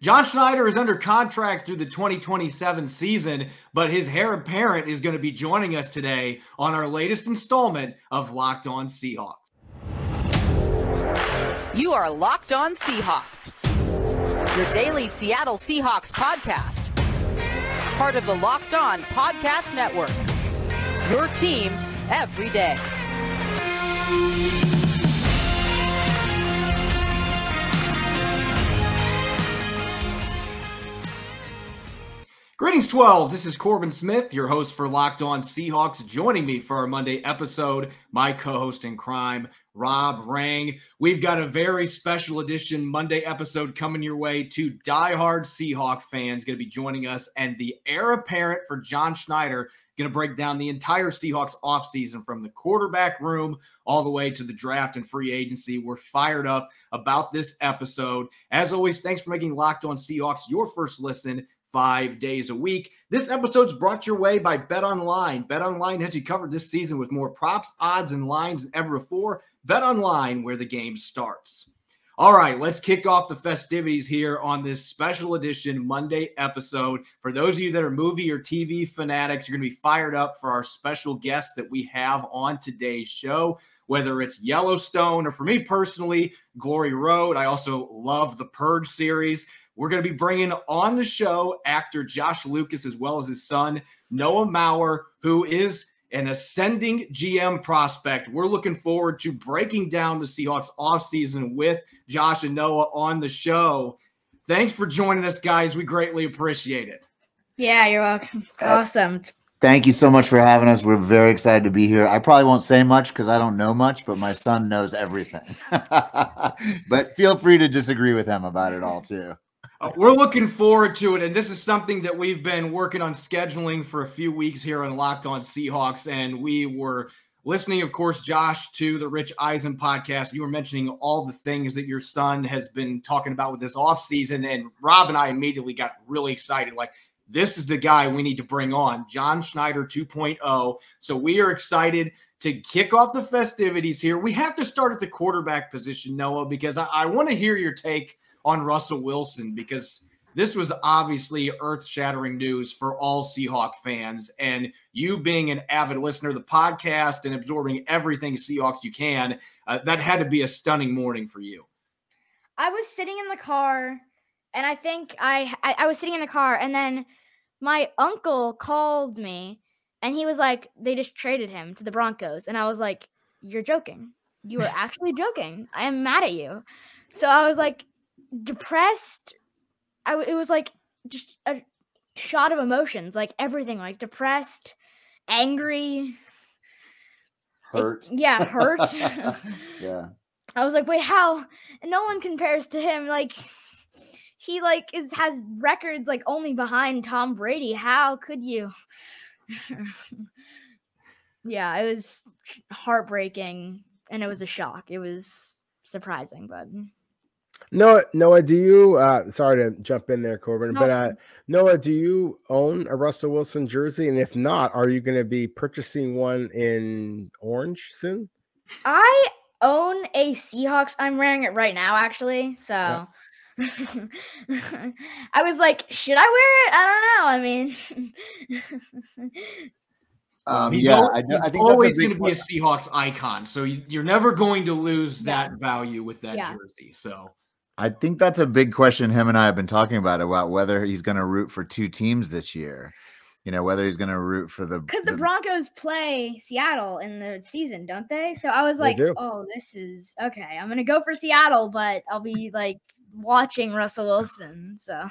John Schneider is under contract through the 2027 season, but his heir apparent is going to be joining us today on our latest installment of Locked On Seahawks. You are Locked On Seahawks, your daily Seattle Seahawks podcast. Part of the Locked On Podcast Network, your team every day. Greetings, 12. This is Corbin Smith, your host for Locked On Seahawks. Joining me for our Monday episode, my co-host in crime, Rebrand. We've got a very special edition Monday episode coming your way. Two diehard Seahawk fans going to be joining us, and the heir apparent for John Schneider going to break down the entire Seahawks offseason from the quarterback room all the way to the draft and free agency. We're fired up about this episode. As always, thanks for making Locked On Seahawks your first listen 5 days a week. This episode's brought your way by BetOnline. BetOnline has you covered this season with more props, odds, and lines than ever before. BetOnline, where the game starts. All right, let's kick off the festivities here on this special edition Monday episode. For those of you that are movie or TV fanatics, you're going to be fired up for our special guests that we have on today's show, whether it's Yellowstone or, for me personally, Glory Road. I also love the Purge series. We're going to be bringing on the show actor Josh Lucas as well as his son, Noah Maurer, who is an ascending GM prospect. We're looking forward to breaking down the Seahawks offseason with Josh and Noah on the show. Thanks for joining us, guys. We greatly appreciate it. Yeah, you're welcome. It's awesome. Thank you so much for having us. We're very excited to be here. I probably won't say much because I don't know much, but my son knows everything. But feel free to disagree with him about it all, too. We're looking forward to it, and this is something that we've been working on scheduling for a few weeks here on Locked On Seahawks, and we were listening, of course, Josh, to the Rich Eisen podcast. You were mentioning all the things that your son has been talking about with this offseason, and Rob and I immediately got really excited. Like, this is the guy we need to bring on, John Schneider 2.0. So we are excited to kick off the festivities here. We have to start at the quarterback position, Noah, because I want to hear your take on Russell Wilson, because this was obviously earth-shattering news for all Seahawk fans. And you being an avid listener of the podcast and absorbing everything Seahawks you can, that had to be a stunning morning for you. I was sitting in the car, and I think I was sitting in the car, and then my uncle called me, and he was like, they just traded him to the Broncos. And I was like, you're joking. You are actually joking. I am mad at you. So I was like, depressed. It was like just a shot of emotions, like everything, like depressed, angry, hurt. Hurt. Yeah. I was like, wait, how? And no one compares to him. Like, he has records like only behind Tom Brady. How could you? Yeah, it was heartbreaking, and it was a shock. It was surprising, but. Noah, do you sorry to jump in there, Corbin, No. but Noah, do you own a Russell Wilson jersey? And if not, are you going to be purchasing one in orange soon? I own a Seahawks. I'm wearing it right now, actually. So Yeah. I was like, should I wear it? I don't know. I mean, He's I think always that's going to be a Seahawks icon, so you're never going to lose that value with that jersey. So I think that's a big question him and I have been talking about whether he's going to root for two teams this year. You know, whether he's going to root for because the Broncos play Seattle in the season, don't they? So I was like, oh, this is okay. I'm going to go for Seattle, but I'll be like watching Russell Wilson. So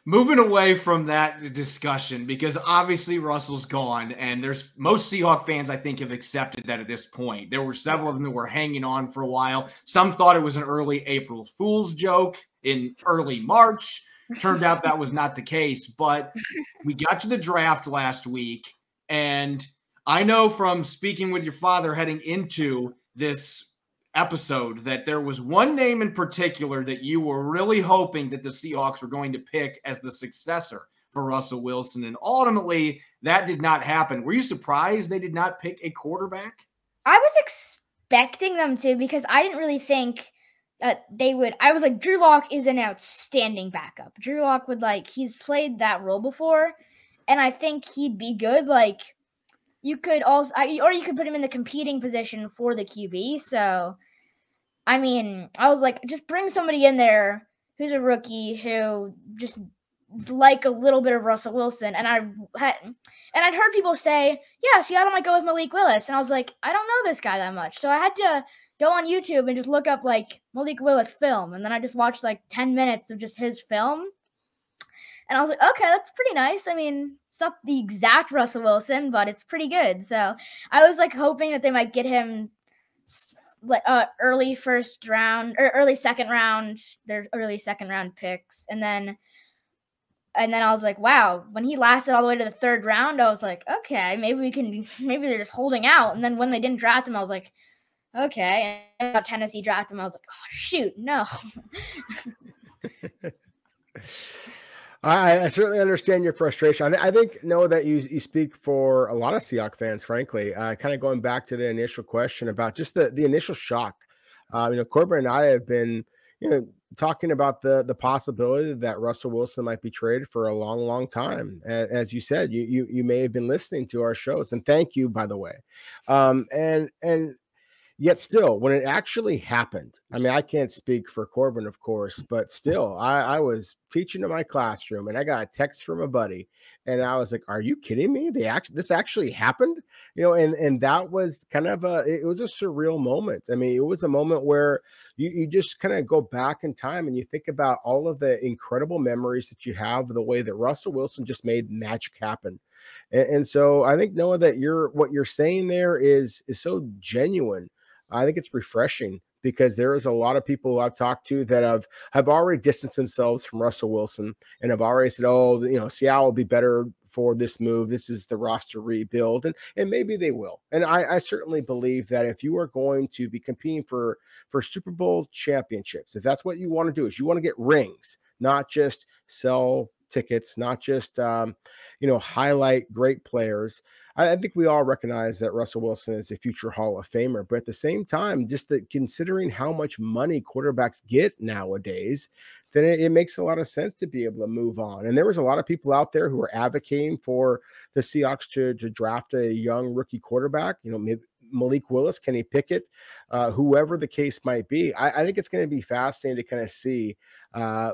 moving away from that discussion, because obviously Russell's gone, and most Seahawk fans, I think, have accepted that at this point. There were several of them that were hanging on for a while. Some thought it was an early April Fool's joke in early March. Turned out that was not the case, but we got to the draft last week, and I know from speaking with your father heading into this episode that there was one name in particular that you were really hoping that the Seahawks were going to pick as the successor for Russell Wilson, and ultimately that did not happen. Were you surprised they did not pick a quarterback? I was expecting them to, because I didn't really think I was like, Drew Lock is an outstanding backup. Drew Lock would he's played that role before, and I think he'd be good. You could also, or you could put him in the competing position for the QB. So, I mean, I was like, just bring somebody in there who's a rookie who just like a little bit of Russell Wilson. And I'd heard people say, yeah, Seattle might go with Malik Willis. And I was like, I don't know this guy that much. So I had to go on YouTube and just look up Malik Willis film. And then I just watched 10 minutes of just his film. And I was like, okay, that's pretty nice. I mean, it's not the exact Russell Wilson, but it's pretty good. So I was hoping that they might get him early first round or early second round, their early second round picks. And then I was like, wow, when he lasted all the way to the third round, I was like, okay, maybe they're just holding out. And then when they didn't draft him, I was like, okay. And Tennessee drafted him. I was like, oh, shoot, no. I certainly understand your frustration. I think, Noah, that you speak for a lot of Seahawks fans, frankly, kind of going back to the initial question about just the initial shock. Corbin and I have been, talking about the possibility that Russell Wilson might be traded for a long, long time. As you said, you may have been listening to our shows, and thank you, by the way. And yet still, when it actually happened, I mean, I can't speak for Corbin, of course, but still, I was teaching in my classroom and I got a text from a buddy and I was like, are you kidding me? This actually happened, and that was kind of it was a surreal moment. I mean, it was a moment where you just kind of go back in time and you think about all of the incredible memories that you have, the way that Russell Wilson just made magic happen. And so I think, Noah, that what you're saying there is so genuine. I think it's refreshing because there is a lot of people I've talked to that have already distanced themselves from Russell Wilson and have already said, oh, Seattle will be better for this move. This is the roster rebuild. And maybe they will. And I certainly believe that if you are going to be competing for Super Bowl championships, if that's what you want to do, is you want to get rings, not just sell tickets, not just, highlight great players. I think we all recognize that Russell Wilson is a future Hall of Famer, but at the same time, just considering how much money quarterbacks get nowadays, then it makes a lot of sense to be able to move on. And there was a lot of people out there who were advocating for the Seahawks to draft a young rookie quarterback, maybe Malik Willis, Kenny Pickett, whoever the case might be. I think it's going to be fascinating to kind of see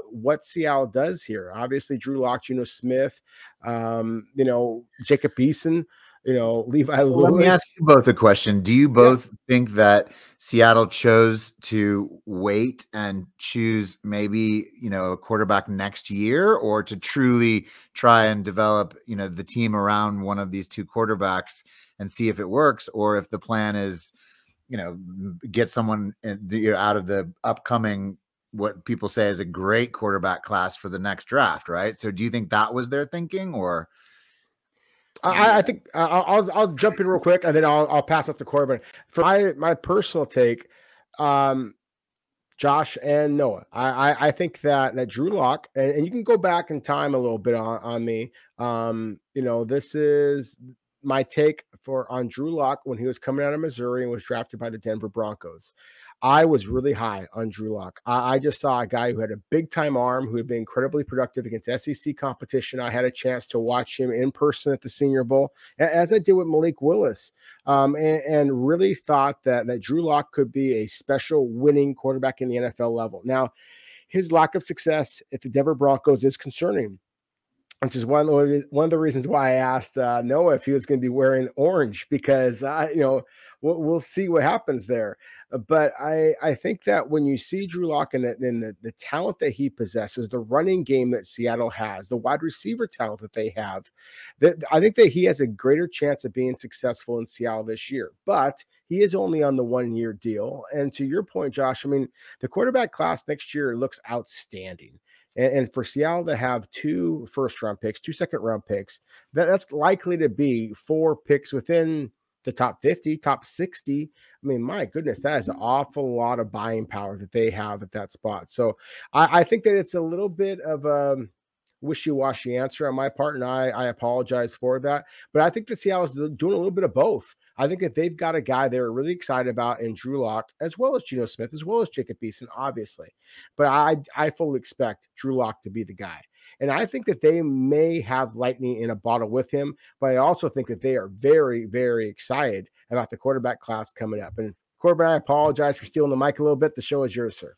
what Seattle does here. Obviously, Drew Lock, Smith, Jacob Eason, Levi Lewis. Let me ask you both a question. Do you both think that Seattle chose to wait and choose maybe, a quarterback next year, or to truly try and develop, the team around one of these two quarterbacks and see if it works, or if the plan is, get someone out of the upcoming, what people say is a great quarterback class for the next draft, right? So do you think that was their thinking, or? I think I'll jump in real quick and then I'll pass up to Corbin. For my personal take, Josh and Noah, I think that Drew Lock, and you can go back in time a little bit on me. This is my take on Drew Lock when he was coming out of Missouri and was drafted by the Denver Broncos. I was really high on Drew Lock. I just saw a guy who had a big-time arm, who had been incredibly productive against SEC competition. I had a chance to watch him in person at the Senior Bowl, as I did with Malik Willis, and really thought that Drew Lock could be a special winning quarterback in the NFL level. Now, his lack of success at the Denver Broncos is concerning, which is one of the reasons why I asked Noah if he was going to be wearing orange, because we'll see what happens there. But I think that when you see Drew Lock and the talent that he possesses, the running game that Seattle has, the wide receiver talent that they have, I think that he has a greater chance of being successful in Seattle this year. But he is only on the 1-year deal. And to your point, Josh, I mean, the quarterback class next year looks outstanding. And for Seattle to have 2 first-round picks, 2 second-round picks, that's likely to be 4 picks within the top 50, top 60. I mean, my goodness, that is an awful lot of buying power that they have at that spot. So I think that it's a little bit of wishy-washy answer on my part, and I apologize for that. But I think the Seattle's doing a little bit of both. I think that they've got a guy they're really excited about in Drew Lock, as well as Geno Smith, as well as Jacob Eason, obviously. But I fully expect Drew Lock to be the guy. And I think that they may have lightning in a bottle with him, but I also think that they are very, very excited about the quarterback class coming up. And Corbin, I apologize for stealing the mic a little bit. The show is yours, sir.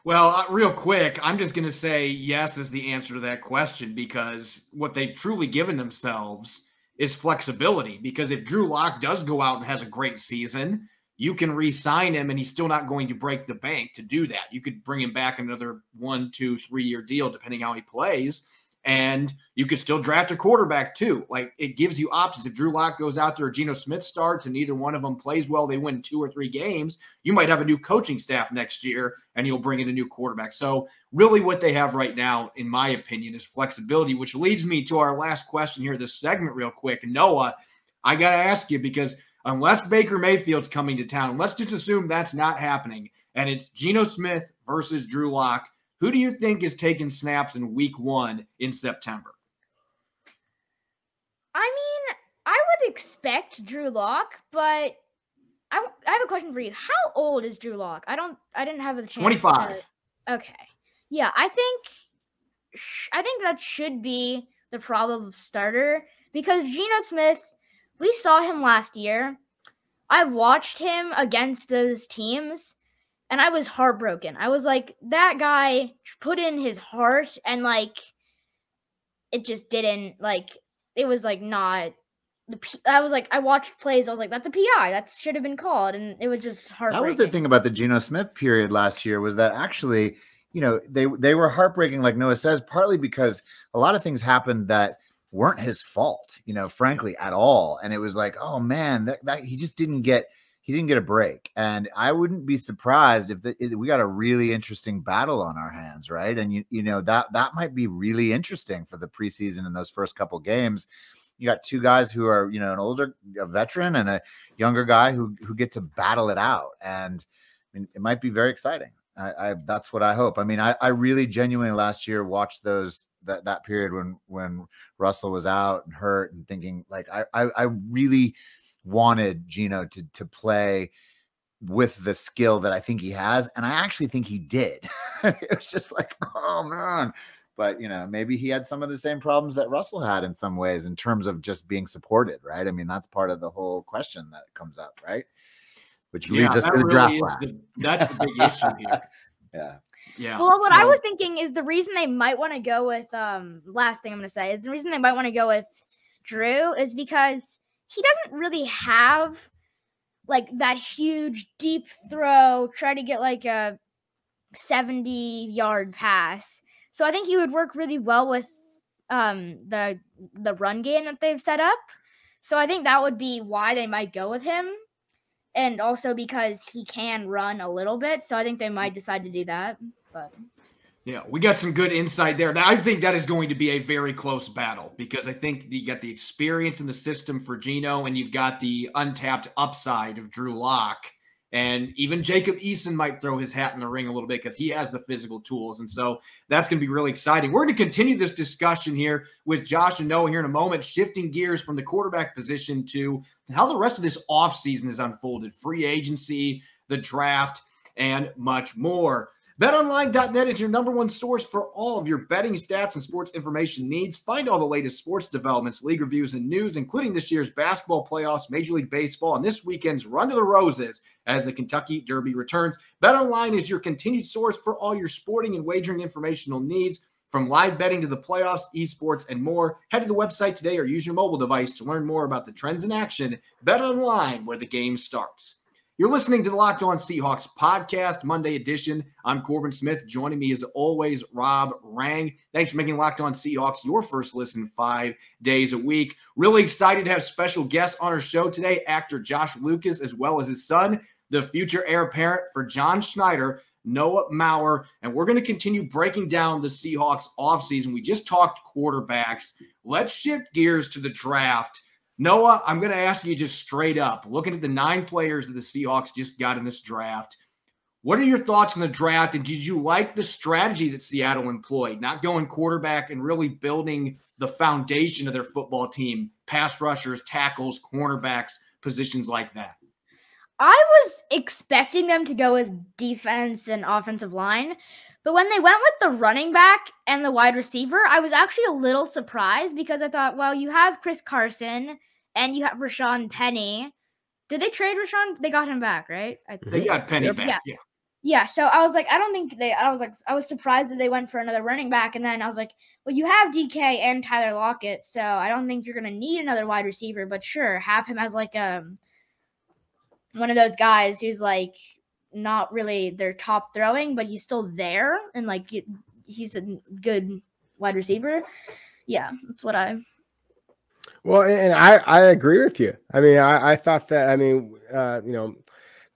Well, real quick, I'm just going to say yes is the answer to that question, because what they've truly given themselves is flexibility. Because if Drew Lock does go out and has a great season, you can re-sign him and he's still not going to break the bank to do that. You could bring him back another 1, 2, 3-year deal, depending how he plays. And you could still draft a quarterback too. Like, it gives you options. If Drew Lock goes out there or Geno Smith starts and neither one of them plays well, they win 2 or 3 games, you might have a new coaching staff next year and you'll bring in a new quarterback. So really what they have right now, in my opinion, is flexibility, which leads me to our last question here, this segment real quick. Noah, I got to ask you, because unless Baker Mayfield's coming to town, let's just assume that's not happening, and it's Geno Smith versus Drew Lock, who do you think is taking snaps in week 1 in September? I mean, I would expect Drew Lock, but I have a question for you. How old is Drew Lock? I didn't have a chance. 25. Okay. Yeah, I think that should be the probable starter, because Geno Smith, we saw him last year. I watched him against those teams, and I was heartbroken. I was like, that guy put in his heart, and, like, it just didn't, like, it was, like, not. I was like, I watched plays. I was like, that's a PI. That should have been called, and it was just heartbreaking. That was the thing about the Geno Smith period last year, was that actually, you know, they were heartbreaking, like Noah says, partly because a lot of things happened that weren't his fault, you know, frankly, at all. And it was like, oh man, that he just didn't get a break. And I wouldn't be surprised if we got a really interesting battle on our hands, right? And you know that might be really interesting for the preseason in those first couple games. You got 2 guys who are, you know, a veteran and a younger guy who get to battle it out. And I mean, it might be very exciting. That's what I hope. I mean, I really genuinely last year watched that period when Russell was out and hurt, and thinking, like, I really wanted Geno to play with the skill that I think he has. And I actually think he did. It was just like, oh man. But, you know, maybe he had some of the same problems that Russell had in some ways, in terms of just being supported, right? I mean, that's part of the whole question that comes up, right? Which leads us to the draft. That's the big issue here. Yeah. Well, what I was thinking is the reason they might want to go with, last thing I'm going to say is the reason they might want to go with Drew is because he doesn't really have, like, that huge deep throw, try to get like a 70-yard pass. So I think he would work really well with the run game that they've set up. So I think that would be why they might go with him. And also because he can run a little bit. So I think they might decide to do that. But yeah, we got some good insight there. Now, I think that is going to be a very close battle, because I think you got the experience in the system for Geno, and you've got the untapped upside of Drew Lock. And even Jacob Eason might throw his hat in the ring a little bit, because he has the physical tools. And so that's going to be really exciting. We're going to continue this discussion here with Josh and Noah here in a moment, shifting gears from the quarterback position to how the rest of this offseason is unfolded, free agency, the draft, and much more. BetOnline.net is your #1 source for all of your betting stats and sports information needs. Find all the latest sports developments, league reviews, and news, including this year's basketball playoffs, Major League Baseball, and this weekend's Run to the Roses as the Kentucky Derby returns. BetOnline is your continued source for all your sporting and wagering informational needs, from live betting to the playoffs, esports, and more. Head to the website today or use your mobile device to learn more about the trends in action. BetOnline, where the game starts. You're listening to the Locked On Seahawks podcast, Monday edition. I'm Corbin Smith. Joining me as always, Rob Rang. Thanks for making Locked On Seahawks your first listen 5 days a week. Really excited to have special guests on our show today, actor Josh Lucas, as well as his son, the future heir apparent for John Schneider, Noah Maurer. And we're going to continue breaking down the Seahawks offseason. We just talked quarterbacks. Let's shift gears to the draft. Noah, I'm going to ask you just straight up, looking at the 9 players that the Seahawks just got in this draft, What are your thoughts on the draft? And did you like the strategy that Seattle employed, not going quarterback and really building the foundation of their football team, pass rushers, tackles, cornerbacks, positions like that? I was expecting them to go with defense and offensive line, but when they went with the running back and the wide receiver, I was actually a little surprised because I thought, well, you have Chris Carson and you have Rashawn Penny. Did they trade Rashawn? They got him back, right? They got Penny back, yeah. Yeah, so I was like, I was surprised that they went for another running back, and then I was like, well, you have DK and Tyler Lockett, so I don't think you're going to need another wide receiver, but sure, have him as like one of those guys who's like not really their top throwing, but he's still there and like he's a good wide receiver. Yeah, that's what I. Well, and I agree with you. I mean, I thought that. I mean,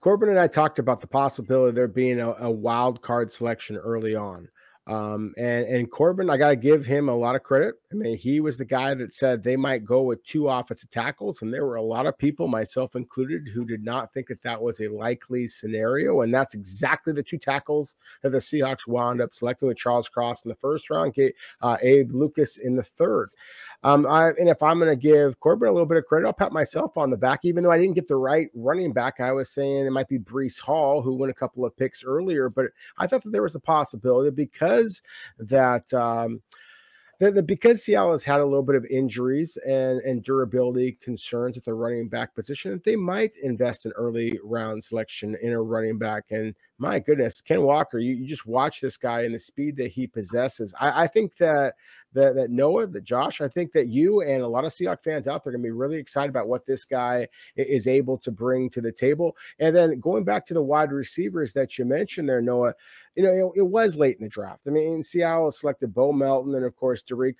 Corbin and I talked about the possibility of there being a wild card selection early on. And Corbin, I got to give him a lot of credit. I mean, he was the guy that said they might go with 2 offensive tackles. And there were a lot of people, myself included, who did not think that that was a likely scenario. And that's exactly the 2 tackles that the Seahawks wound up selecting, with Charles Cross in the first round, Abe Lucas in the third. And if I'm going to give Corbin a little bit of credit, I'll pat myself on the back. Even though I didn't get the right running back, I was saying it might be Breece Hall, who won a couple of picks earlier. But I thought that there was a possibility because because Seattle has had a little bit of injuries and durability concerns at the running back position, that they might invest in early round selection in a running back. And my goodness, Ken Walker, you just watch this guy and the speed that he possesses. I think that Noah, that Josh, I think that you and a lot of Seahawks fans out there are going to be really excited about what this guy is able to bring to the table. And then going back to the wide receivers that you mentioned there, Noah, it was late in the draft. I mean, Seattle selected Bo Melton and, of course, Derek.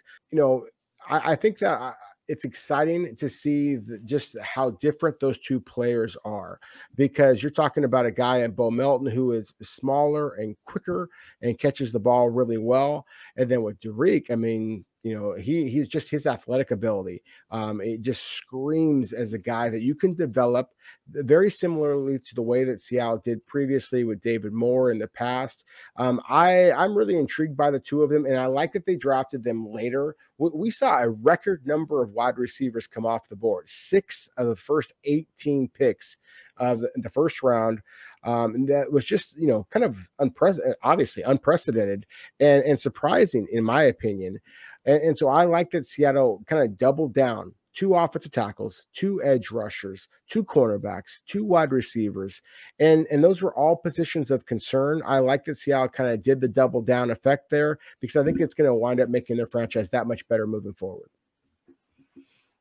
I think that it's exciting to see just how different those 2 players are, because you're talking about a guy in Bo Melton who is smaller and quicker and catches the ball really well. And then with Derek, I mean, he's just his athletic ability. It just screams as a guy that you can develop very similarly to the way that Seattle did previously with David Moore in the past. I'm really intrigued by the 2 of them, and I like that they drafted them later. We saw a record number of wide receivers come off the board, 6 of the first 18 picks of the first round. And that was just, kind of unprecedented and surprising, in my opinion. And so I like that Seattle kind of doubled down, 2 offensive tackles, 2 edge rushers, 2 cornerbacks, 2 wide receivers. And those were all positions of concern. I like that Seattle kind of did the double down effect there, because I think it's going to wind up making their franchise that much better moving forward.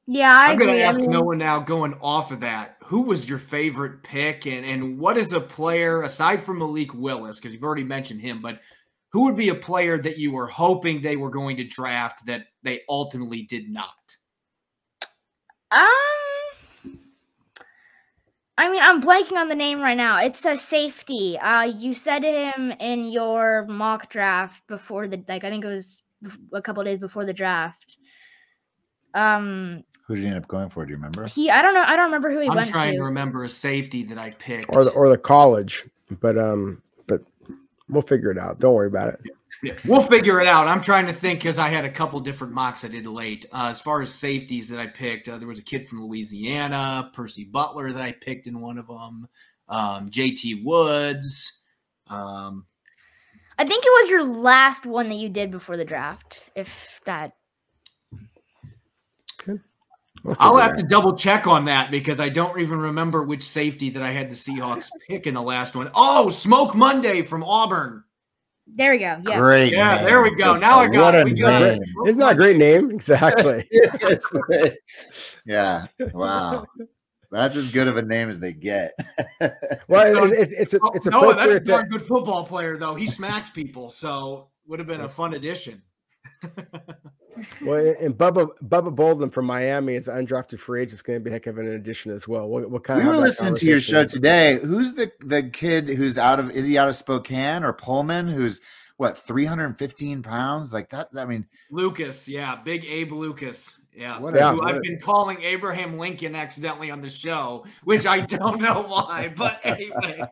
Yeah, I'm going to ask Noah now, going off of that, who was your favorite pick, and what is a player, aside from Malik Willis, because you've already mentioned him, but who would be a player that you were hoping they were going to draft that they ultimately did not? I mean, I'm blanking on the name right now. It's a safety. You said him in your mock draft before I think it was a couple of days before the draft. Who did you end up going for? Do you remember? I don't know. I don't remember who he went to. I'm trying to remember a safety that I picked. Or the college, but we'll figure it out. Don't worry about it. Yeah, we'll figure it out. I'm trying to think, because I had a couple different mocks I did late. As far as safeties that I picked, there was a kid from Louisiana, Percy Butler, that I picked in one of them, JT Woods. I think it was your last one that you did before the draft, if that. Okay. I'll have to double check on that, because I don't even remember which safety that I had the Seahawks pick in the last one. Oh, Smoke Monday from Auburn. There we go. Yeah. Great. Yeah, name. there we go. Now I got it. It's not a great name. Exactly. Yeah. Wow. That's as good of a name as they get. Well, it's Noah, that's a darn good football player, though. He smacks people, so would have been a fun addition. Well, and Bubba Bolden from Miami is an undrafted free agent. It's going to be a heck of an addition as well. What kind we of? were listening to your show today. Who's the kid who's is he out of Spokane or Pullman? Who's what, 315 pounds? Like that. I mean, Lucas, yeah, big Abe Lucas. Yeah, I've been calling Abraham Lincoln accidentally on the show, which I don't know why, but anyway.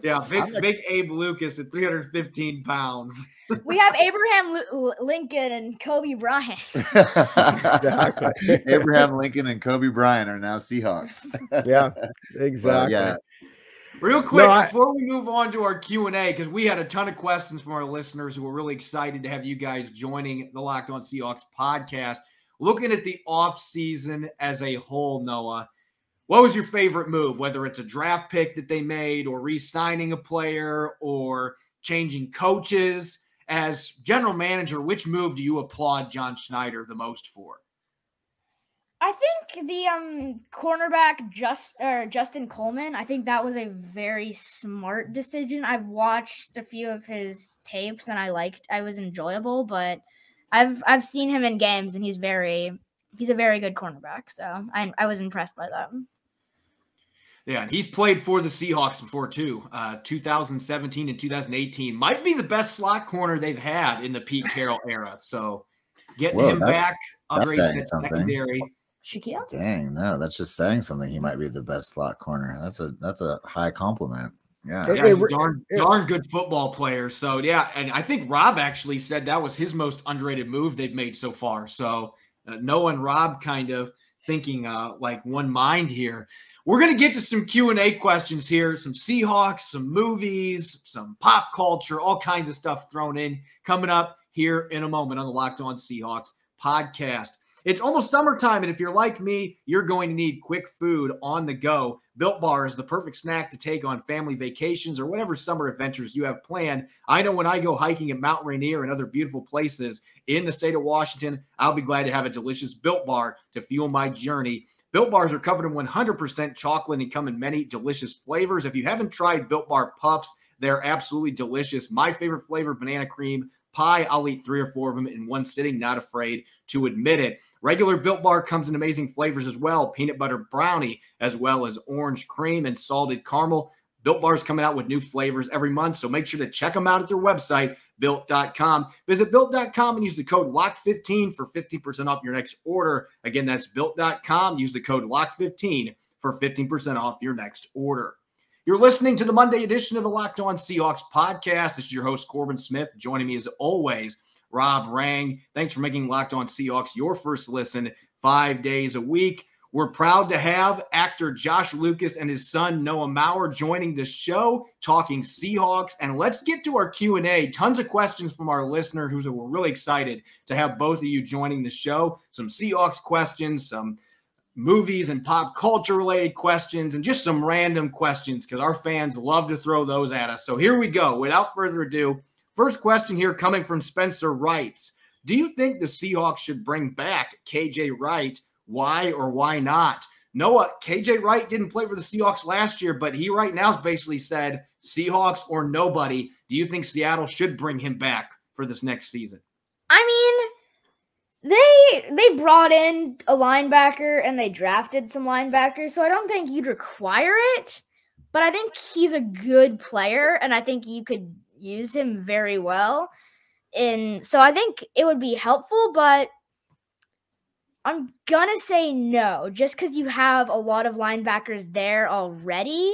Yeah, big Abe Lucas at 315 pounds. We have Abraham Lincoln and Kobe Bryant. Exactly. Abraham Lincoln and Kobe Bryant are now Seahawks. Yeah, exactly. Yeah. Real quick, before we move on to our Q&A, because we had a ton of questions from our listeners who were really excited to have you guys joining the Locked On Seahawks podcast. Looking at the offseason as a whole, Noah, what was your favorite move, whether it's a draft pick that they made or re-signing a player or changing coaches? As general manager, which move do you applaud John Schneider the most for? I think the cornerback Justin Coleman, I think that was a very smart decision. I've watched a few of his tapes and I was enjoyable, but I've seen him in games and he's a very good cornerback. So I was impressed by that. Yeah, and he's played for the Seahawks before too. 2017 and 2018 might be the best slot corner they've had in the Pete Carroll era. So getting him back, upgrading that secondary. Shaquille? Dang, no, that's just saying something. He might be the best slot corner. That's a high compliment. Yeah, he's a darn good football player. So yeah, and I think Rob actually said that was his most underrated move they've made so far. So Noah and Rob kind of thinking like one mind here. We're going to get to some Q&A questions here, some Seahawks, some movies, some pop culture, all kinds of stuff thrown in coming up here in a moment on the Locked On Seahawks podcast. It's almost summertime, and if you're like me, you're going to need quick food on the go. Built Bar is the perfect snack to take on family vacations or whatever summer adventures you have planned. I know when I go hiking at Mount Rainier and other beautiful places in the state of Washington, I'll be glad to have a delicious Built Bar to fuel my journey. Built Bars are covered in 100% chocolate and come in many delicious flavors. If you haven't tried Built Bar Puffs, they're absolutely delicious. My favorite flavor, banana cream pie. I'll eat 3 or 4 of them in one sitting, not afraid to admit it. Regular Built Bar comes in amazing flavors as well. Peanut butter brownie, as well as orange cream and salted caramel. Built Bar is coming out with new flavors every month, so make sure to check them out at their website, Built.com. Visit Built.com and use the code LOCK15 for 50% off your next order. Again, that's Built.com. Use the code LOCK15 for 15% off your next order. You're listening to the Monday edition of the Locked On Seahawks podcast. This is your host, Corbin Smith. Joining me as always, Rob Rang. Thanks for making Locked On Seahawks your first listen 5 days a week. We're proud to have actor Josh Lucas and his son Noah Maurer joining the show, talking Seahawks. And let's get to our Q&A. Tons of questions from our listeners who were really excited to have both of you joining the show. Some Seahawks questions, some movies and pop culture related questions, and just some random questions because our fans love to throw those at us. So here we go. Without further ado, first question here coming from Spencer writes, do you think the Seahawks should bring back KJ Wright? Why or why not? Noah, KJ Wright didn't play for the Seahawks last year, but he right now has basically said Seahawks or nobody. Do you think Seattle should bring him back for this next season? I mean, they brought in a linebacker and they drafted some linebackers, so I don't think you'd require it. But I think he's a good player, and I think you could use him very well. And so I think it would be helpful, but I'm going to say no, just because you have a lot of linebackers there already.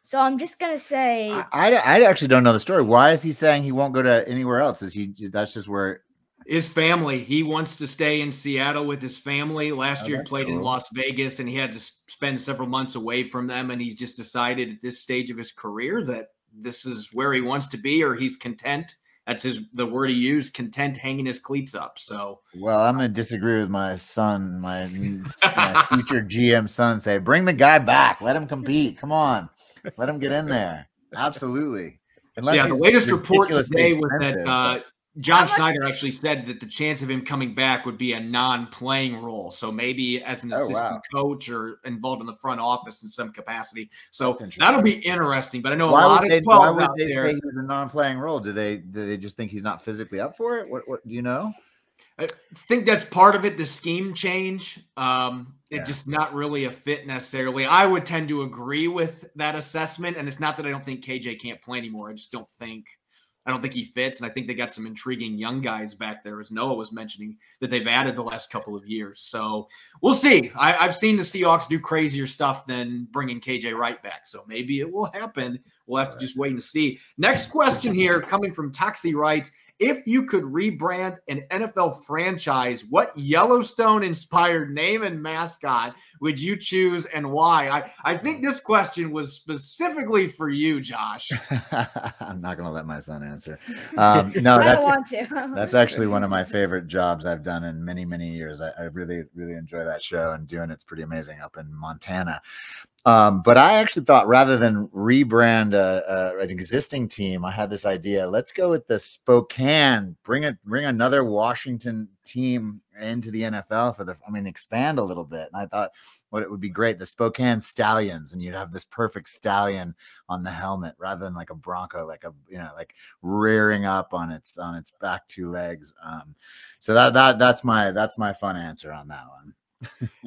So I'm just going to say I actually don't know the story. Why is he saying he won't go to anywhere else? That's just where his family. He wants to stay in Seattle with his family. Last year he played in Las Vegas and he had to spend several months away from them. And he's just decided at this stage of his career that this is where he wants to be, or he's content. That's the word he used, content, hanging his cleats up. So, well, I'm going to disagree with my son, my future GM son. Say, bring the guy back. Let him compete. Come on. Let him get in there. Absolutely. Unless the latest report today was that John Schneider actually said that the chance of him coming back would be a non-playing role. So maybe as an assistant coach or involved in the front office in some capacity. So that'll be interesting. But I know a lot of 12 out there. Say he was a non-playing role? Do they just think he's not physically up for it? What do you know? I think that's part of it. The scheme change. It's just not really a fit necessarily. I would tend to agree with that assessment. And it's not that I don't think KJ can't play anymore. I just don't think I don't think he fits, and I think they got some intriguing young guys back there, as Noah was mentioning, that they've added the last couple of years. So we'll see. I've seen the Seahawks do crazier stuff than bringing KJ Wright back, so maybe it will happen. We'll have to just wait and see. Next question here, coming from Taxi Wright. If you could rebrand an NFL franchise, what Yellowstone-inspired name and mascot would you choose and why? I think this question was specifically for you, Josh. I'm not going to let my son answer. No, I don't want to. That's actually one of my favorite jobs I've done in many, many years. I really, really enjoy that show, and doing it's pretty amazing up in Montana. But I actually thought, rather than rebrand an existing team, I had this idea. Let's go with the Spokane. Bring another Washington team into the NFL expand a little bit. And I thought, what it would be great, the Spokane Stallions, and you'd have this perfect stallion on the helmet rather than like a Bronco, like rearing up on its back two legs. So that's my fun answer on that one.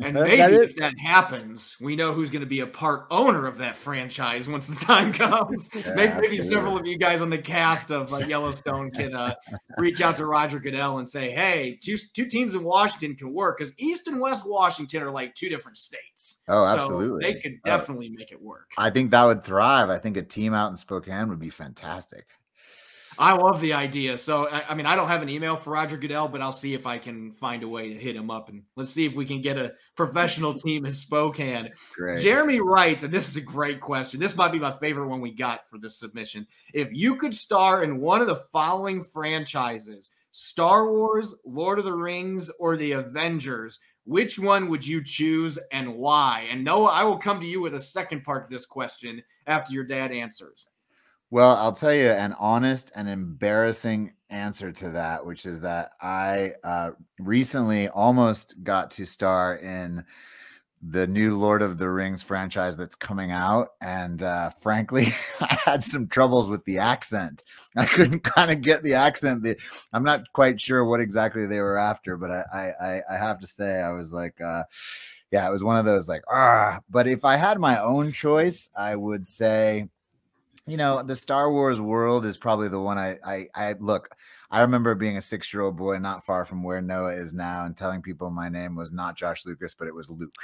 And maybe if that happens, we know who's going to be a part owner of that franchise once the time comes. Yeah, maybe several of you guys on the cast of Yellowstone can reach out to Roger Goodell and say, hey, two teams in Washington can work, because East and West Washington are like two different states. Oh, absolutely. So they could definitely make it work. I think that would thrive. I think a team out in Spokane would be fantastic. I love the idea. So, I don't have an email for Roger Goodell, but I'll see if I can find a way to hit him up, and let's see if we can get a professional team in Spokane. Great. Jeremy writes, and this is a great question. This might be my favorite one we got for this submission. If you could star in one of the following franchises, Star Wars, Lord of the Rings, or the Avengers, which one would you choose and why? And Noah, I will come to you with a second part of this question after your dad answers. Well, I'll tell you an honest and embarrassing answer to that, which is that I recently almost got to star in the new Lord of the Rings franchise that's coming out. And frankly, I had some troubles with the accent. I couldn't kind of get the accent. I'm not quite sure what exactly they were after, but I have to say, I was like, yeah, it was one of those like, but if I had my own choice, I would say, the Star Wars world is probably the one I remember being a 6-year-old boy not far from where Noah is now, and telling people my name was not Josh Lucas, but it was Luke.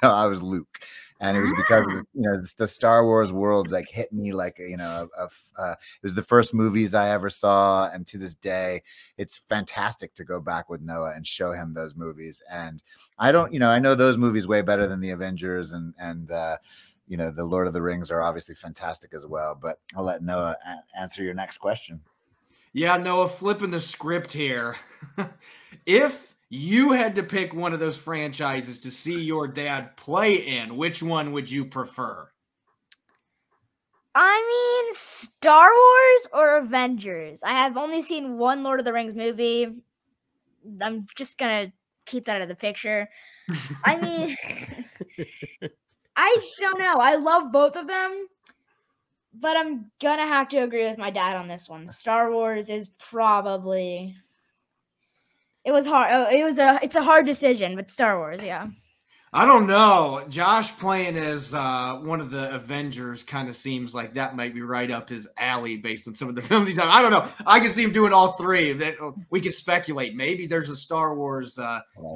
I was Luke. And it was because, the Star Wars world hit me like, it was the first movies I ever saw. And to this day, it's fantastic to go back with Noah and show him those movies. And I know those movies way better than the Avengers and the Lord of the Rings are obviously fantastic as well, but I'll let Noah answer your next question. Yeah, Noah, flipping the script here. If you had to pick one of those franchises to see your dad play in, which one would you prefer? Star Wars or Avengers? I have only seen one Lord of the Rings movie. I'm just going to keep that out of the picture. I don't know. I love both of them, but I'm going to have to agree with my dad on this one. Star Wars is probably... It was hard. It's a hard decision, but Star Wars, yeah. I don't know. Josh playing as one of the Avengers kind of seems like that might be right up his alley based on some of the films he's done. I don't know. I can see him doing all three. That we could speculate. Maybe there's a Star Wars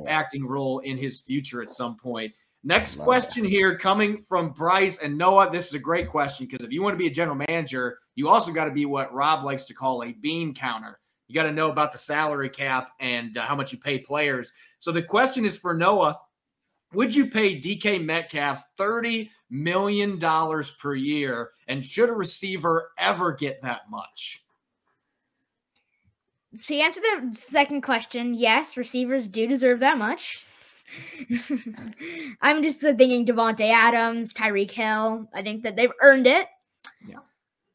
acting role in his future at some point. Next question here coming from Bryce and Noah. This is a great question because if you want to be a general manager, you also got to be what Rob likes to call a bean counter. You got to know about the salary cap and how much you pay players. So the question is for Noah. Would you pay DK Metcalf $30 million per year? And should a receiver ever get that much? To answer the second question, yes, receivers do deserve that much. I'm just thinking Devontae Adams, Tyreek Hill. I think that they've earned it. Yeah.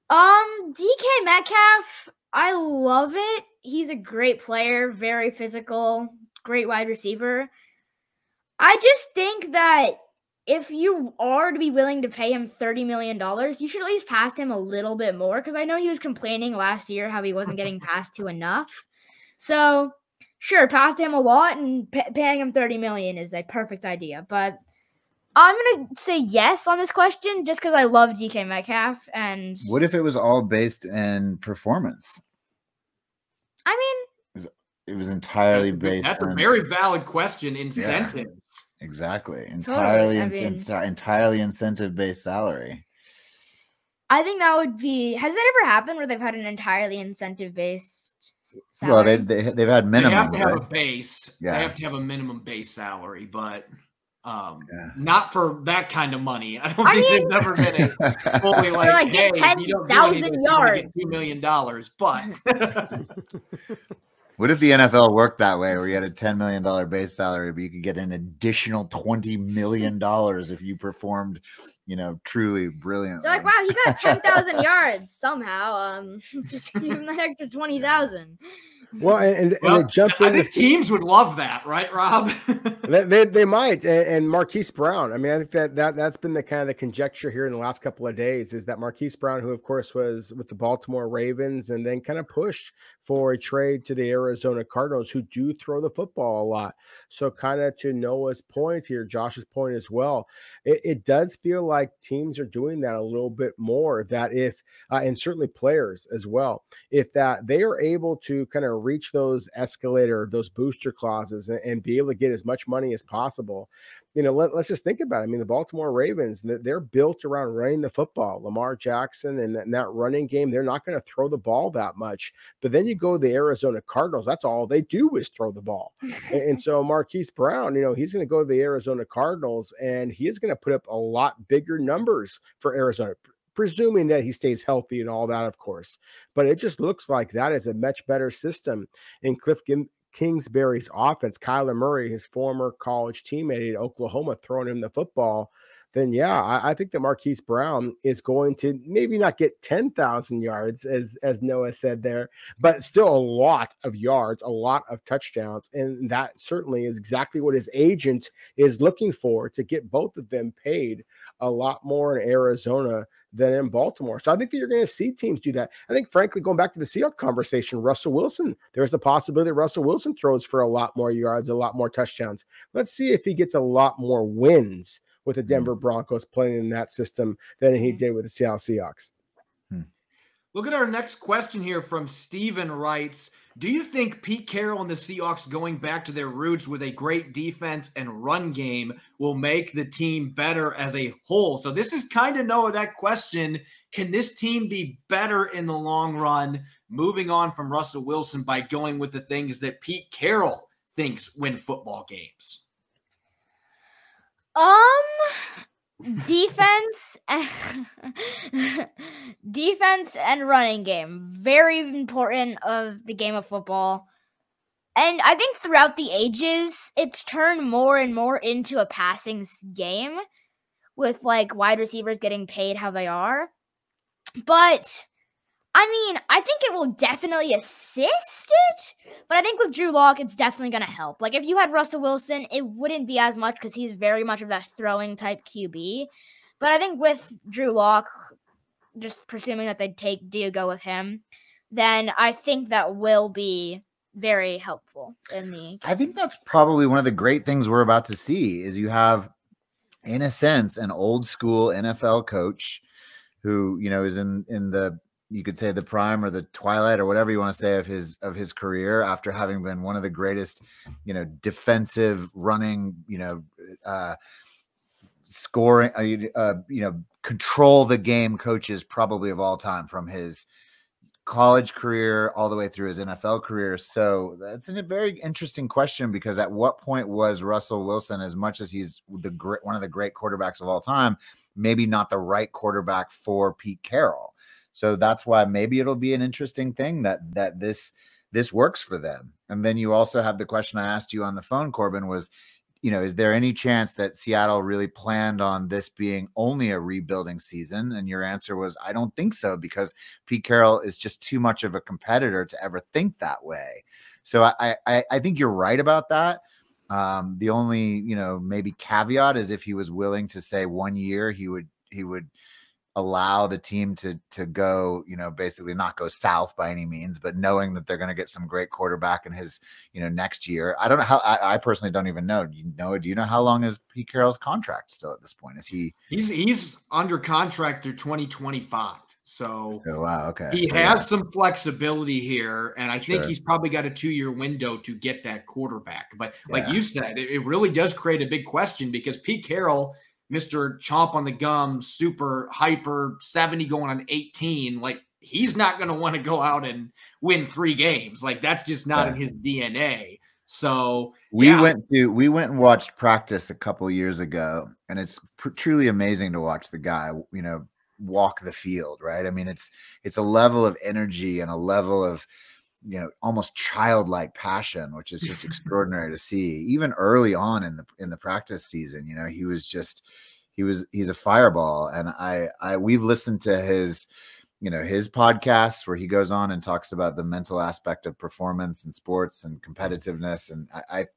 DK Metcalf, I love it. He's a great player, very physical, great wide receiver. I just think that if you are to be willing to pay him $30 million, you should at least pass him a little bit more, because I know he was complaining last year how he wasn't getting passed to enough. So, sure, passed him a lot, and paying him $30 million is a perfect idea. But I'm gonna say yes on this question just because I love DK Metcalf. And what if it was all based in performance? I mean, it was entirely based. That's a very valid question. Incentives. Yeah, exactly. Entirely, entirely incentive-based salary. I think that would be. Has it ever happened where they've had an entirely incentive-based salary? Well, they've had minimum. They have to have right? a base. Yeah. They have to have a minimum base salary, but not for that kind of money. I don't think they've never been fully like, hey, if you don't do anything, yards. Get $2 million. But what if the NFL worked that way, where you had a $10 million base salary, but you could get an additional $20 million if you performed, truly brilliantly? They're like, wow, he got 10,000 yards somehow. Just give him that extra 20,000. Well, and they jump in. I think teams would love that, right, Rob? they might. And Marquise Brown. I mean, I think that's been the kind of the conjecture here in the last couple of days, is that Marquise Brown, who of course was with the Baltimore Ravens and then kind of pushed for a trade to the Arizona Cardinals, who do throw the football a lot. So kind of to Noah's point here, Josh's point as well, it does feel like teams are doing that a little bit more, that if, and certainly players as well, if that they are able to kind of reach those escalator, those booster clauses and be able to get as much money as possible. Let's just think about it. I mean, the Baltimore Ravens, they're built around running the football. Lamar Jackson and that running game, they're not going to throw the ball that much. But then you go to the Arizona Cardinals, that's all they do is throw the ball. and so Marquise Brown, he's going to go to the Arizona Cardinals, and he is going to put up a lot bigger numbers for Arizona, presuming that he stays healthy and all that, of course. But it just looks like that is a much better system in Cliff Kingsbury's offense. Kyler Murray, his former college teammate at Oklahoma, throwing him the football. Then, yeah, I think that Marquise Brown is going to maybe not get 10,000 yards, as Noah said there, but still a lot of yards, a lot of touchdowns. And that certainly is exactly what his agent is looking for, to get both of them paid a lot more in Arizona than in Baltimore. So I think that you're going to see teams do that. I think, frankly, going back to the Seahawks conversation, Russell Wilson, there's a possibility that Russell Wilson throws for a lot more yards, a lot more touchdowns. Let's see if he gets a lot more wins with the Denver Broncos playing in that system than he did with the Seattle Seahawks. Look at our next question here from Steven writes, do you think Pete Carroll and the Seahawks going back to their roots with a great defense and run game will make the team better as a whole? So this is kind of Noah, that question. Can this team be better in the long run, moving on from Russell Wilson, by going with the things that Pete Carroll thinks win football games? Defense and running game, very important of the game of football. And I think throughout the ages, it's turned more and more into a passing game, with like wide receivers getting paid how they are. But I mean, I think it will definitely assist it, but I think with Drew Lock, it's definitely going to help. Like, if you had Russell Wilson, it wouldn't be as much because he's very much of that throwing type QB. But I think with Drew Lock, just presuming that they'd go with him, then I think that will be very helpful in the. I think that's probably one of the great things we're about to see, is you have, in a sense, an old school NFL coach who, is in the, you could say, the prime or the twilight or whatever you want to say of his career, after having been one of the greatest, defensive running, scoring, control the game coaches probably of all time, from his college career all the way through his NFL career. So that's a very interesting question, because at what point was Russell Wilson, as much as he's one of the great quarterbacks of all time, maybe not the right quarterback for Pete Carroll? So that's why maybe it'll be an interesting thing that this works for them. And then you also have the question I asked you on the phone, Corbin, was, is there any chance that Seattle really planned on this being only a rebuilding season? And your answer was, I don't think so, because Pete Carroll is just too much of a competitor to ever think that way. So I think you're right about that. The only, maybe caveat is if he was willing to say 1 year he would allow the team to go, basically not go south by any means, but knowing that they're going to get some great quarterback in his, next year. I don't know how. I personally don't even know. Do you know how long is Pete Carroll's contract still at this point? Is he's under contract through 2025? So wow, okay. He has some flexibility here, and I think he's probably got a 2-year window to get that quarterback. But like you said, it really does create a big question because Pete Carroll, Mr. Chomp on the gum, super hyper 70 going on 18, like he's not going to want to go out and win 3 games. Like that's just not in his DNA. So we went and watched practice a couple of years ago, and it's truly amazing to watch the guy, walk the field, right? I mean, it's a level of energy and a level of, almost childlike passion, which is just extraordinary to see. Even early on in the practice season, he's a fireball. And we've listened to his podcasts where he goes on and talks about the mental aspect of performance and sports and competitiveness. And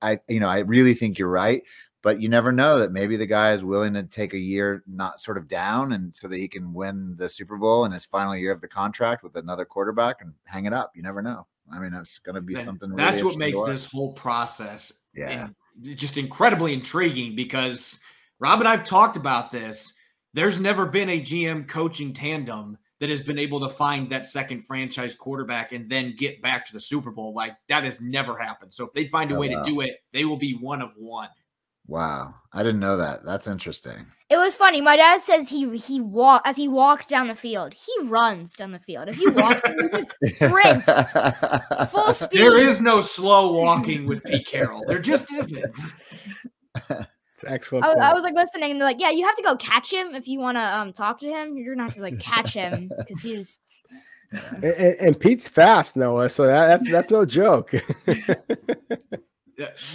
I really think you're right. But you never know that maybe the guy is willing to take a year not sort of down and so that he can win the Super Bowl in his final year of the contract with another quarterback and hang it up. You never know. I mean, it's going to be something really that's what makes this whole process just incredibly intriguing because Rob and I've talked about this. There's never been a GM coaching tandem that has been able to find that second franchise quarterback and then get back to the Super Bowl. Like that has never happened. So if they find a way to do it, they will be one of one. Wow. I didn't know that. That's interesting. It was funny. My dad says he walks down the field. He runs down the field. If you walk, he just sprints full speed. There is no slow walking with Pete Carroll. There just isn't. It's excellent. I was like listening, and they're like, "Yeah, you have to go catch him if you want to talk to him. You're gonna have to like catch him because he's." And Pete's fast, Noah. So that's no joke.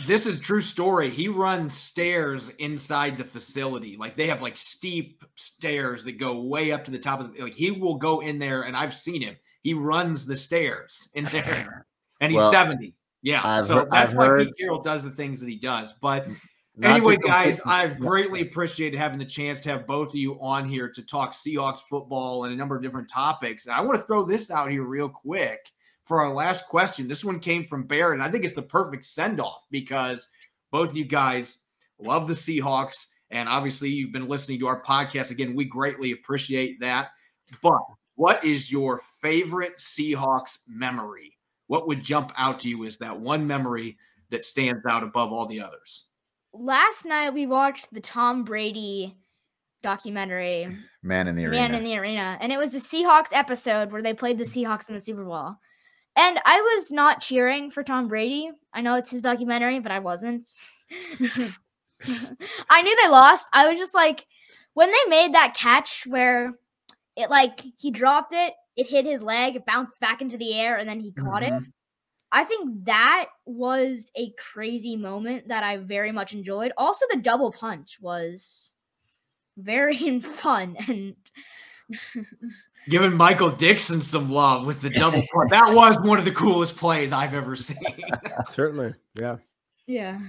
This is a true story. He runs stairs inside the facility. Like they have like steep stairs that go way up to the top of the, like he will go in there and I've seen him. He runs the stairs in there and he's 70. Yeah. That's why Pete Carroll does the things that he does. But anyway, guys, I've greatly appreciated having the chance to have both of you on here to talk Seahawks football and a number of different topics. And I want to throw this out here real quick. For our last question, this one came from Barrett, and I think it's the perfect send-off because both of you guys love the Seahawks, and obviously you've been listening to our podcast. Again, we greatly appreciate that. But what is your favorite Seahawks memory? What would jump out to you as that one memory that stands out above all the others? Last night we watched the Tom Brady documentary, Man in the Arena. And it was the Seahawks episode where they played the Seahawks in the Super Bowl. And I was not cheering for Tom Brady. I know it's his documentary, but I wasn't. I knew they lost. I was just like, when they made that catch where it like he dropped it, it hit his leg, it bounced back into the air, and then he caught it. I think that was a crazy moment that I very much enjoyed. Also, the double punch was very fun and giving Michael Dixon some love with the double punch. That was one of the coolest plays I've ever seen. Certainly. Yeah. Yeah.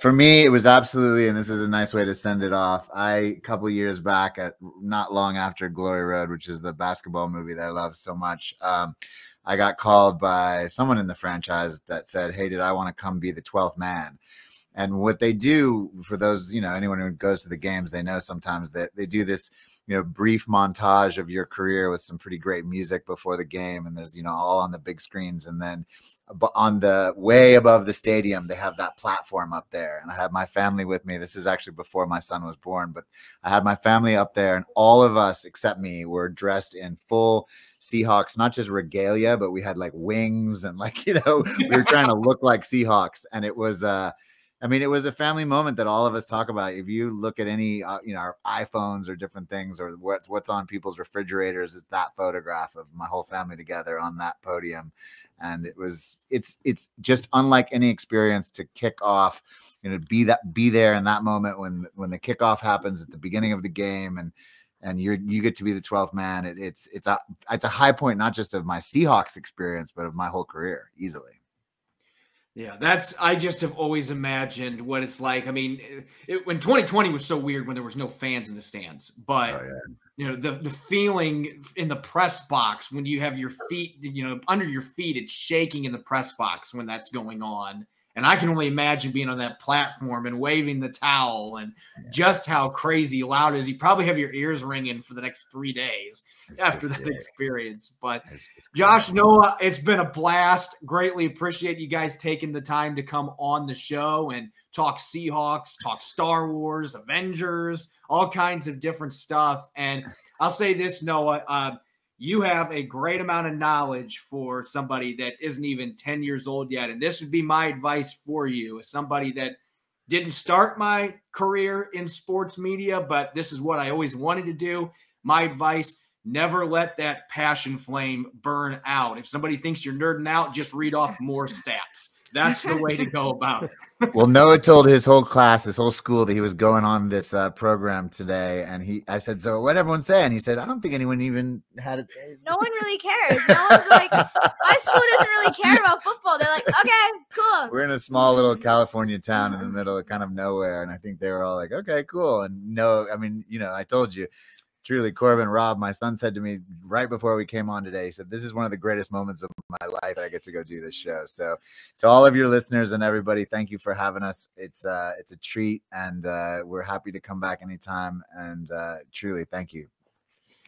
For me, it was absolutely, and this is a nice way to send it off. A couple years back, not long after Glory Road, which is the basketball movie that I love so much, I got called by someone in the franchise that said, "Hey, did I want to come be the 12th man?" And what they do for those, anyone who goes to the games, they know sometimes that they do this, brief montage of your career with some pretty great music before the game. And there's, all on the big screens. And then on the way above the stadium, they have that platform up there. And I had my family with me. This is actually before my son was born, but I had my family up there, and all of us except me were dressed in full Seahawks, not just regalia, but we had like wings and like, we were trying to look like Seahawks. And it was, it was a family moment that all of us talk about. If you look at any, our iPhones or different things, or what's on people's refrigerators, it's that photograph of my whole family together on that podium. And it's just unlike any experience to kick off, be there in that moment when the kickoff happens at the beginning of the game, and you get to be the 12th man. It's a high point, not just of my Seahawks experience, but of my whole career easily. Yeah, I just have always imagined what it's like. I mean, when 2020 was so weird when there was no fans in the stands, but you know, the feeling in the press box when you have your feet, you know, under your feet, it's shaking in the press box when that's going on. And I can only imagine being on that platform and waving the towel and just how crazy loud it is. You probably have your ears ringing for the next 3 days after that experience. But Josh, Noah, it's been a blast. Greatly appreciate you guys taking the time to come on the show and talk Seahawks, talk Star Wars, Avengers, all kinds of different stuff. And I'll say this, Noah, you have a great amount of knowledge for somebody that isn't even 10 years old yet. And this would be my advice for you as somebody that didn't start my career in sports media, but this is what I always wanted to do. My advice, never let that passion flame burn out. If somebody thinks you're nerding out, just read off more stats. That's the way to go about it. Well, Noah told his whole class, his whole school, that he was going on this program today. And I said, so what'd everyone say? And he said, I don't think anyone even had it. No one really cares. No one's like, my school doesn't really care about football. They're like, okay, cool. We're in a small little California town in the middle of kind of nowhere. And I think they were all like, okay, cool. And no, I mean, you know, I told you. Truly, Corbin, Rob, my son said to me right before we came on today, he said, this is one of the greatest moments of my life that I get to go do this show. So to all of your listeners and everybody, thank you for having us. It's a treat, and we're happy to come back anytime. And truly, thank you.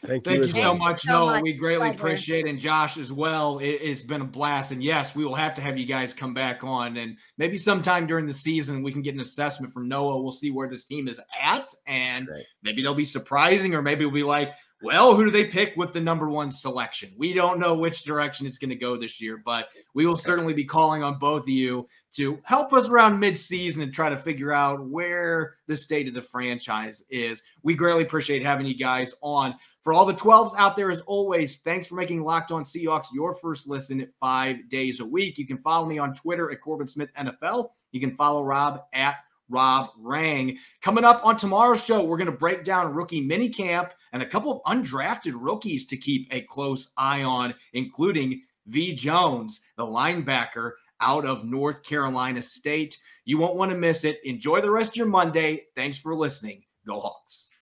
Thank you so much, Noah. We greatly appreciate it. And Josh as well. It's been a blast. And yes, we will have to have you guys come back on. And maybe sometime during the season, we can get an assessment from Noah. We'll see where this team is at. And maybe they'll be surprising, or maybe we'll be like, well, who do they pick with the number 1 selection? We don't know which direction it's going to go this year, but we will certainly be calling on both of you to help us around mid-season and try to figure out where the state of the franchise is. We greatly appreciate having you guys on. For all the 12s out there, as always, thanks for making Locked On Seahawks your first listen 5 days a week. You can follow me on Twitter at Corbin Smith NFL. You can follow Rob at Rob Rang. Coming up on tomorrow's show, we're going to break down rookie minicamp and a couple of undrafted rookies to keep a close eye on, including V. Jones, the linebacker out of North Carolina State. You won't want to miss it. Enjoy the rest of your Monday. Thanks for listening. Go Hawks.